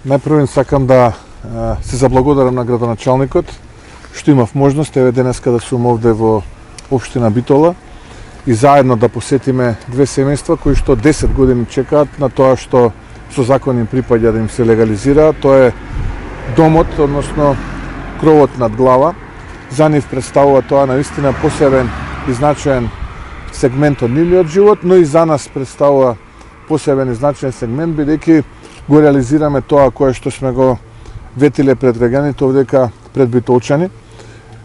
Најпрвен сакам да се заблагодарам на градоначалникот што имав можност еве денеска да сум овде во општина Битола и заедно да посетиме две семејства кои што 10 години чекаат на тоа што со закон им припаѓа да им се легализира. Тоа е домот, односно кровот над глава. За нив представува тоа наистина посебен и значаен сегмент од нивниот живот, но и за нас представува посебен и значаен сегмент, бидејќи го реализираме тоа кое што сме го ветиле пред граѓаните овдека пред битолчани.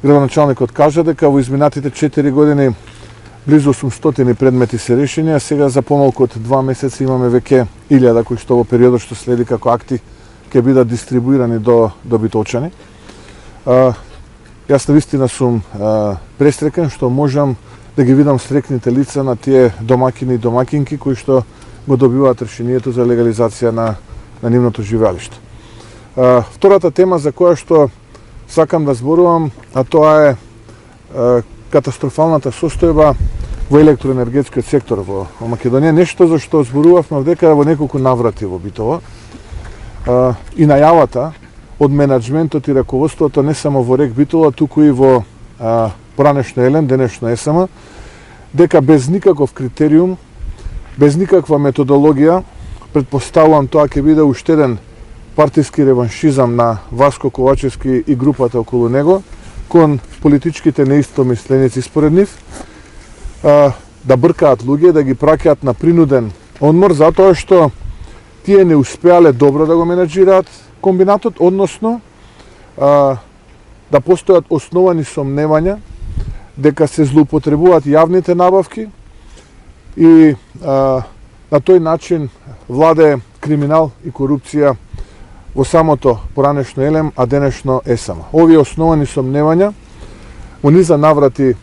Градоначалникот кажа дека во изминатите 4 години близу 800 предмети се решени, а сега за помалку од 2 месеци имаме веќе 1000 кои што во периодот што следи како акти ќе бидат дистрибуирани до битолчани. Јас навистина сум пресреќен што можам да ги видам срекните лица на тие домакини и домакинки кои што го добиваат решението за легализација на нивното живеалиште. Втората тема за која што сакам да зборувам, а тоа е катастрофалната состојба во електроенергетскиот сектор во Македонија. Нешто за што зборувавме дека во неколку наврати во Битола. И најавата од менаџментот и раководството не само во РЕК Битола, туку и во поранешно ЕЛЕМ, денешно ЕСМ, дека без никаков критериум, без никаква методологија, предпоставувам тоа ќе биде уште еден партиски реваншизам на Васко Ковачевски и групата околу него, кон политичките неистомисленици според нив, да бркаат луѓе, да ги праќаат на принуден одмор, затоа што тие не успеале добро да го менаџираат комбинатот, односно да постојат основани сомневања дека се злоупотребуваат јавните набавки и на тој начин владее криминал и корупција во самото поранешно ЕЛЕМ, а денешно ЕСМ. Овие основани сомневања во низа наврати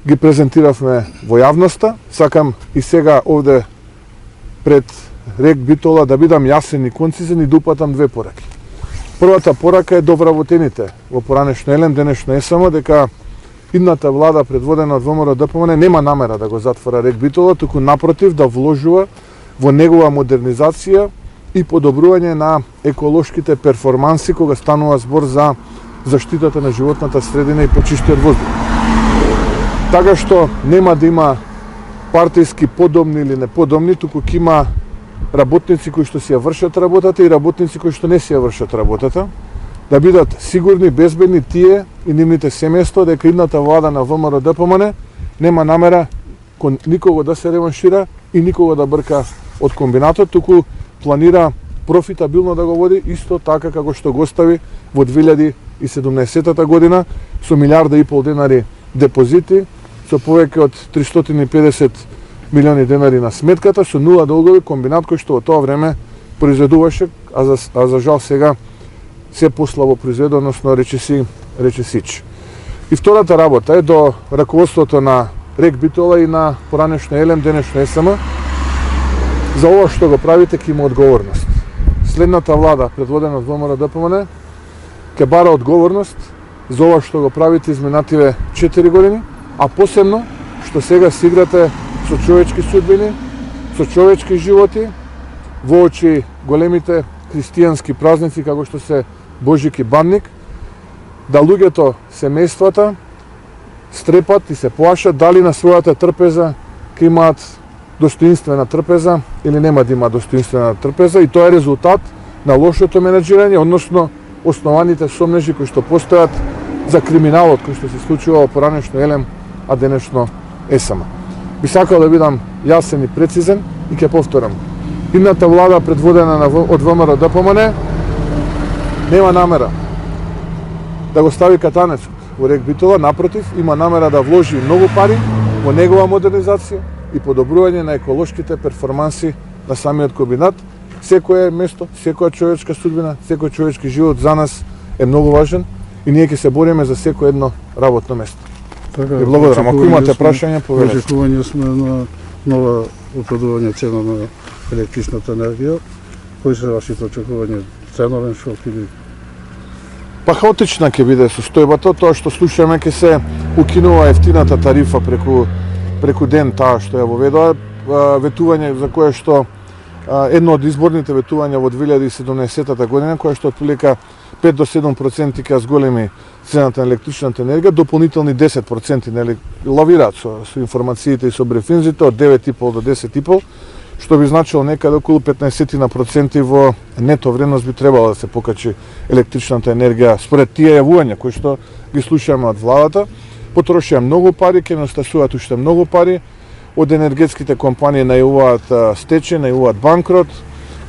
ги презентиравме во јавноста. Сакам и сега овде пред РЕК Битола да бидам јасен и концизен и да упатам две пораки. Првата порака е до вработените во поранешно ЕЛЕМ, денешно ЕСМ, дека идната влада предводена од ВМРО ДПМН нема намера да го затвора РЕК Битола, туку напротив да вложува во негова модернизација и подобрување на еколошките перформанси кога станува збор за заштитата на животната средина и почистиот воздух. Така што нема да има партиски подобни или неподобни, туку ќе има работници кои што си ја вршат работата и работници кои што не си ја вршат работата, да бидат сигурни, безбедни тие и нивните семејства дека идната влада на ВМРО ДПМН нема намера кон никого да се реваншира и никого да брка од комбинатот, туку планира профитабилно да го води, исто така како што го остави во 2017 година со 1,5 милиарда денари депозити, со повеќе од 350 милиони денари на сметката, со нула долгови, комбинат кој што во тоа време произведуваше, а за жал сега се послабо произведува, односно рече сич. И втората работа е до раководството на РЕК Битола и на поранешно ЕЛЕМ, денешно ЕСМ. За ова што го правите ќе има одговорност. Следната влада, предводена од ВМРО ДПМН, ќе бара одговорност за ова што го правите изминативе 4 години, а посебно што сега се играте со човечки судбини, со човечки животи, во очи големите христијански празници како што се Божик и Банник, да луѓето, семејствата стрепат и се плашат дали на својата трпеза ќе имаат достоинствена трпеза или нема да има достоинствена трпеза, и тоа е резултат на лошото менаџирање, односно основаните сомнежи кои што постојат за криминалот кој што се случува во поранешно ЕЛЕМ, а денешно ЕСМ. Би сакал да бидам јасен и прецизен и ќе повторам. Идната влада предводена од ВМРО ДПМН нема намера да го стави катанецот во РЕК Битола, напротив, има намера да вложи многу пари во негова модернизација и подобрување на еколошките перформанси на самиот комбинат. Секое место, секоја човечка судбина, секој човечки живот за нас е многу важен и ние ќе се бориме за секое едно работно место. Така, и благодарам. Ако имате прашања, повелете. Очекување сме на нова опадување цена на електричната енергија. Кои се вашите очекувања? Ценовен шок или? Па хаотична ќе биде состојбата, тоа што слушаме ќе се укинува ефтината тарифа преку ден, таа што ја воведува, ветување за кое што едно од изборните ветувања во 2017 година, која што отприлика 5 до 7% ќе зголеми цената на електричната енергија, дополнителни 10% нели лавираат со информациите и со брифинзите од 9,5 до 10,5, што би значило некаде околу 15% во нето вредност би требало да се покачи електричната енергија според тие јавувања кои што ги слушаме од владата. Потрошија многу пари, ќе настасуваат уште многу пари. Од енергетските компании најавуваат стечај, најавуваат банкрот.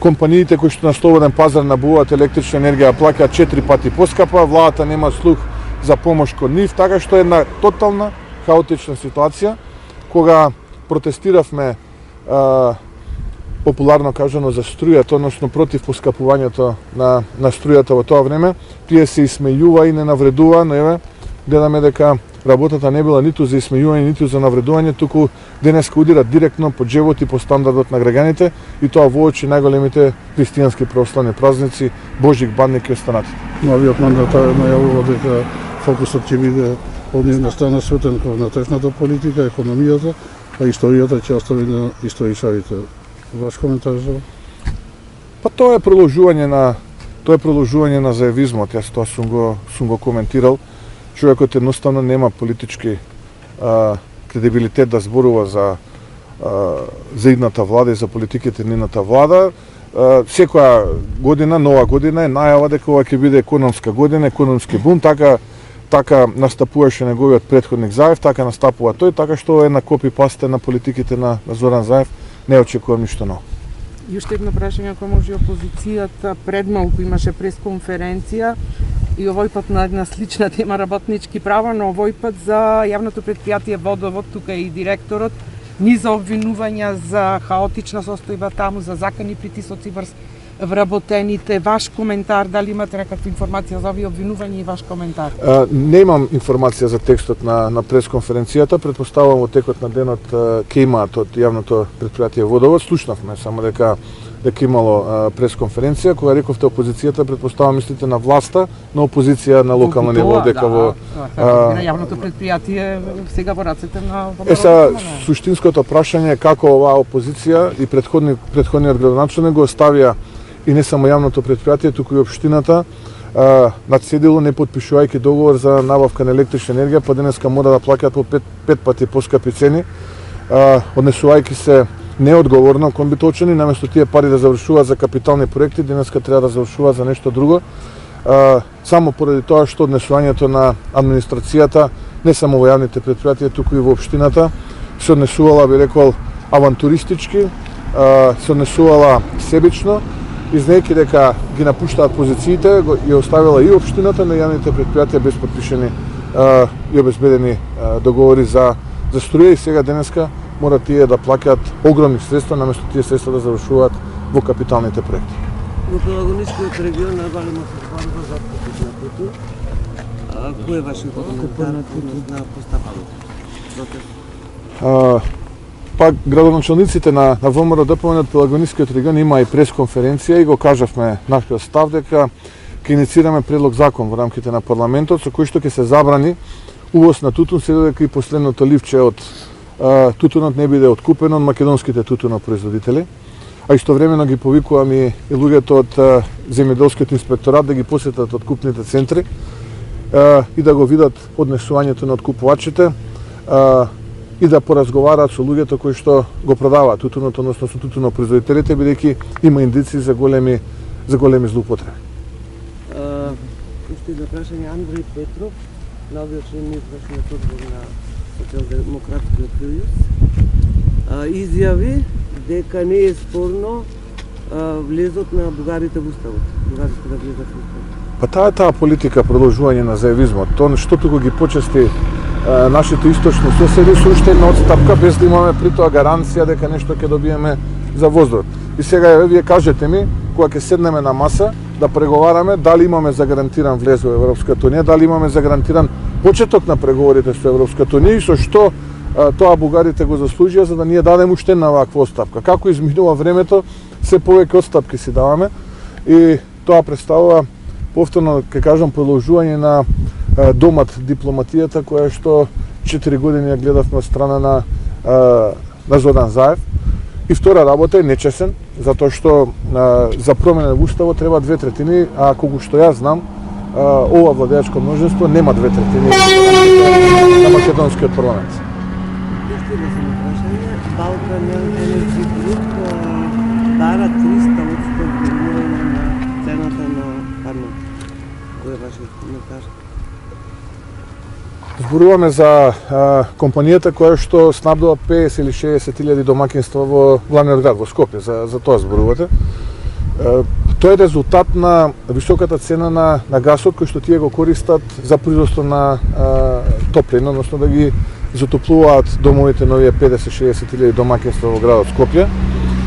Компаниите кои што на слободен пазар набуваат електрична енергија плаќаат 4 пати поскапа, владата нема слух за помош кон нив, така што е една тотална хаотична ситуација. Кога протестиравме популарно кажано за струјата, односно против поскапувањето на струјата во тоа време, тие се исмејува и не навредува, но еве гледаме дека работата не била ниту за исмејување, ниту за навредување, туку денеска удира директно по џебот и по стандардот на граѓаните, и тоа воочи најголемите христијански православни празници, Божик, Бадник и останати. Новиот мандатар најавува дека фокусот ќе биде од нивна страна светен кон внатрешната политика, економијата, а историјата ќе остави на историчарите. Ваш коментар за ова? Па тоа е продолжување на заевизмот, јас тоа сум го коментирал. Човекот едноставно нема политички кредибилитет да зборува за идната влада и за политиките на идната влада. Секоја година, нова година е најава дека ова ќе биде економска година, економски бум, така настапуваше неговиот претходник Заев, така настапува тој, така што е на копи-пасте на политиките на Зоран Заев, не очекувам ништо ново. И уште едно прашање, ако може опозицијата, пред малку имаше пресконференција и овој пат на една слична тема работнички права, но овој пат за јавното предпријатие Водовод, тука е и директорот, низа обвинувања за хаотична состојба таму, за закани притисоци врз вработените. Ваш коментар, дали имате некаква информација за овие обвинувања и ваш коментар? Немам информација за текстот на пресконференцијата, претпоставувам во текот на денот ќе имаат од јавното предпријатие Водовод. Слушнавме само дека имало пресконференција, кога рековте опозицијата, претпоставувам мислите на власта, на опозиција на локално ниво, дека во на јавното предпријатие сега во рацете на суштинското прашање е како оваа опозиција и претходниот градоначелник го оставија и не само јавното предпријатие, туку и општината на цедило не потпишувајќи договор за набавка на електрична енергија, па денеска мора да плаќаат по 5 пати поскапи цени, однесувајќи се неодговорно кон битолчани, наместо тие пари да завршуваат за капитални проекти, денеска треба да завршуваат за нешто друго. Само поради тоа што однесувањето на администрацијата, не само во јавните предпријатија, туку и во општината, се однесувала, би рекол, авантуристички, се однесувала себично, и знаејќи дека ги напуштаат позициите, ја оставила и општината на јавните предпријатија без подпишени и обезбедени договори за струја, и сега денеска мора тие да плаќаат огромни средства, наместо тие средства да завршуваат во капиталните проекти. Во Пелагонискиот регион најголема се зборува за откупот на Туту. Кој е вашиот коментар на постапката? Па градоначалниците на ВМРО ДПМН од Пелагонискиот регион има и пресконференција и го кажавме нашиот став дека ќе иницираме предлог закон во рамките на парламентот со кој што ќе се забрани увоз на тутун, се додека и последното ливче од тутунот не биде откупено од македонските тутунопроизводители, а истовремено ги повикувам и луѓето од земјоделскиот инспекторат да ги посетат откупните центри и да го видат однесувањето на откупувачите и да поразговараат со луѓето кои што го продаваат тутунот, односно со тутунопроизводителите, бидејќи има индици за големи злоупотреби. Уште едно прашање, Андреј Петров, новиот член на извршниот одбор на Социјалдемократскиот сојуз, изјави дека не е спорно влезот на бугарите во уставот, бугарите да влезат во уставот. Па таа политика продолжување на заевизмот, тоа што туку ги почести нашите источни соседи со уште една одстапка без да имаме при тоа гаранција дека нешто ќе добиеме за воздух. И сега вие кажете ми, кога ќе седнеме на маса да преговараме, дали имаме загарантиран влез во Европската унија, дали имаме загарантиран почеток на преговорите со Европската унија и со што тоа бугарите го заслужија за да ние дадеме уште една ваква отстапка. Како изминува времето, се повеќе отстапки си даваме и тоа представува повторно, ќе кажам, продолжување на домат дипломатијата која што 4 години ја гледавме од страна на Зоран Заев И втора работа е нечесен, затоа што за промена во уставот треба 2/3, а колку што јас знам, ова владеачко множество нема 2/3 на македонскиот парламент. Уште едно само прашање. Балкан Енерджи Груп бара 300% преминување на цената на парниот. Кој е вашиот коментар? Зборуваме за компанијата која што снабдува 50 или 60 илјади домакинства во главниот град, во Скопје, за тоа зборувате. Тоа е резултат на високата цена на гасот кој што тие го користат за производство на топлина, односно да ги затоплуваат домовите на овие 50-60 илјади домакинства во градот Скопје.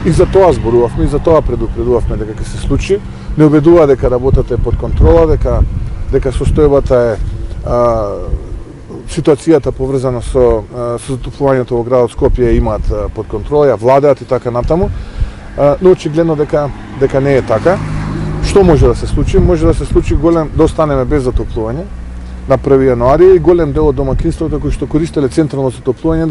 И за тоа зборувавме, и за тоа предупредувавме дека ќе се случи. Не убедува дека работата е под контрола, дека состојбата е ситуацијата поврзана со затоплувањето во градот Скопје имаат под контрола, ја владеат и така натаму, но очигледно дека не е така. Што може да се случи? Може да се случи да останеме без затоплување на 1 јануари и голем дел од домакинствата кои што користеле централно затоплување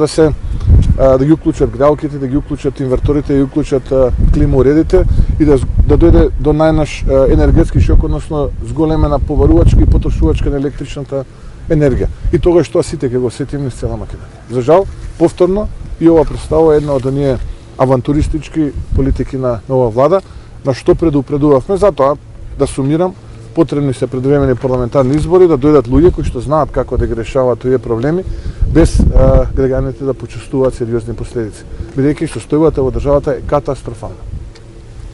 да ги уклучат греалките, да ги уклучат инверторите, да ги уклучат климауредите и да дојде до најнаш енергетски шок, односно зголемена поварувачка и потрошувачка на електричната енергија. И тогаш тоа сите ќе го сетиме низ цела Македонија. За жал, повторно, и ова представува една од оние авантуристички политики на нова влада, на што предупредувавме, затоа, да сумирам, потребни се предвремени парламентарни избори, да дојдат луѓе кои што знаат како да ги решаваат овие проблеми, без граѓаните да почувствуваат сериозни последици. Бидејќи состојбата во државата е катастрофална.